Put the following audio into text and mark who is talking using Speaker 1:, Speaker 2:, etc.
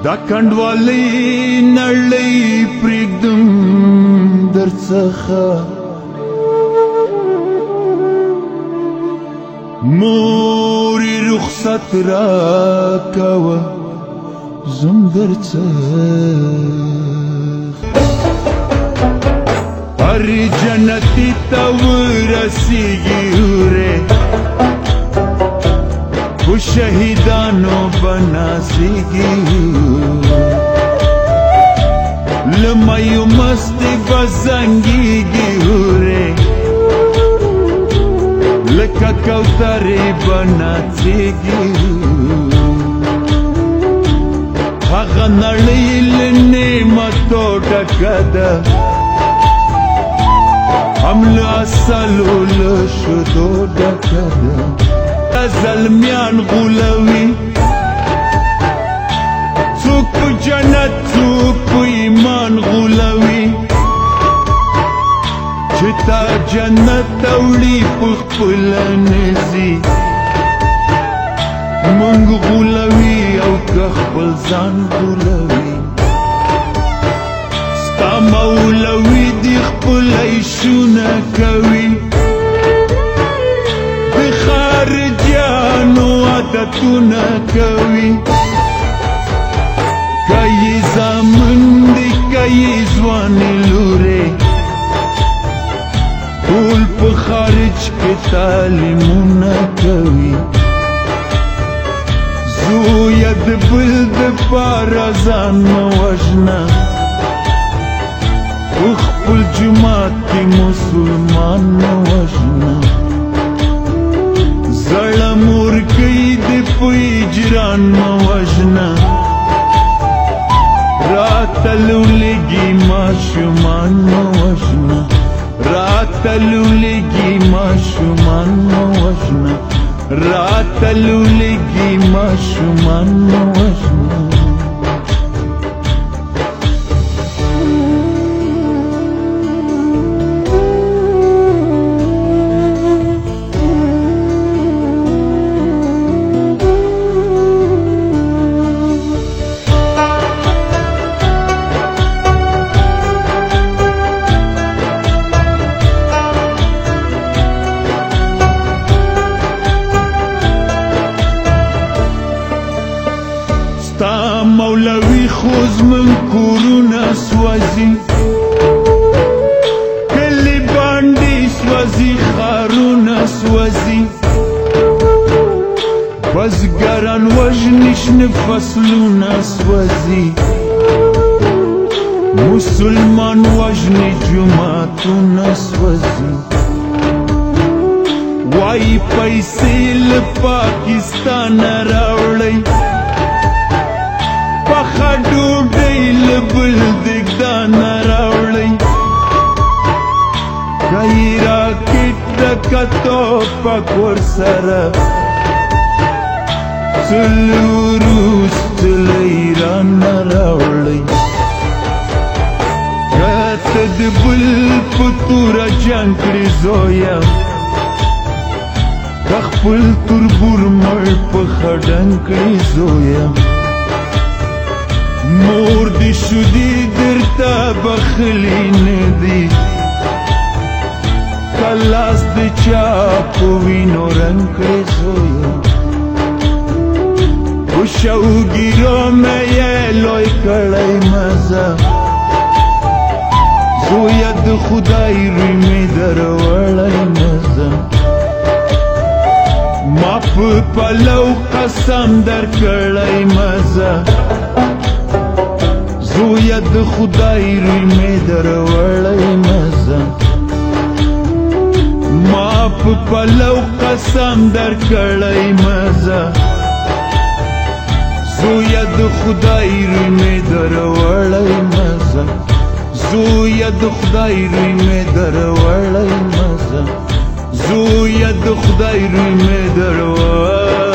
Speaker 1: دا کنډوالۍ نړۍ پرېږدم درڅخه مورې رخصت راکوه ځم درڅخه هر جنتي ته ورسیږي هورې خو شهیدانو به نازیږي له میو مستې به زنګېږي هورې لکه کوترې به ناڅېږي هغه نړۍ له نعمتو ډکه ده هم له عسلو له شیدو ډکه ده زلمیان غولوي څوک په جنت څوک په ایمان غولوي چې تا جنت ته وړي په خپله نه ځي مونږ غولوي او که خپل ځان غولوي ستا مولوي دي خپل عیشونه کوي د خارجیانو عادتونه کوي که یې زامن دي که یې ځوانې لورې ټول په خارج کې تعلیمونه کوي زویه د بل دپاره ځان مه وژنه په خپل جومات کې مسلمان مه وژنه زړه مورکۍ دې په اجران مه وژنه راته لولېږي ماشومان مه وژنه راته لولېږي ماشومان مه وژنه راته لولېږي ماشومان مه وژنه ستا مولوي خو زموږ کورونه سوځي کلي باندې سوځي ښارونه سوځي بزګران وژني شنه فصلونه سوځي مسلمان وژني جوماتونه سوځي وایي پیسې له پاکستانه راوړئ پخه ډوډۍ له بل دېګدانه راوړئ که یې راکټ ډکه توپک ورسره څه له روس څه له ایرانه راوړئ که ته د بل په توره جنګ کړې زویه که خپل تربور مړ په خډنګ کړې زویه مور دې شودې درته بخلي نه دي که لاس دې چا په وینو رنګ کړې زویه په شوګیرو مې یې لوی کړی مزه زویه د خدای روی مې دروړی مزه ما په پلو قسم درکړی مزه زویه د خدای روی مې دروړی مزه ما په پلو قسم درکړی مزه زویه د خدای روی مې دروړی مزه زویه د خدای روی مې دروړی مزه زویه د خدای روی مې دروړی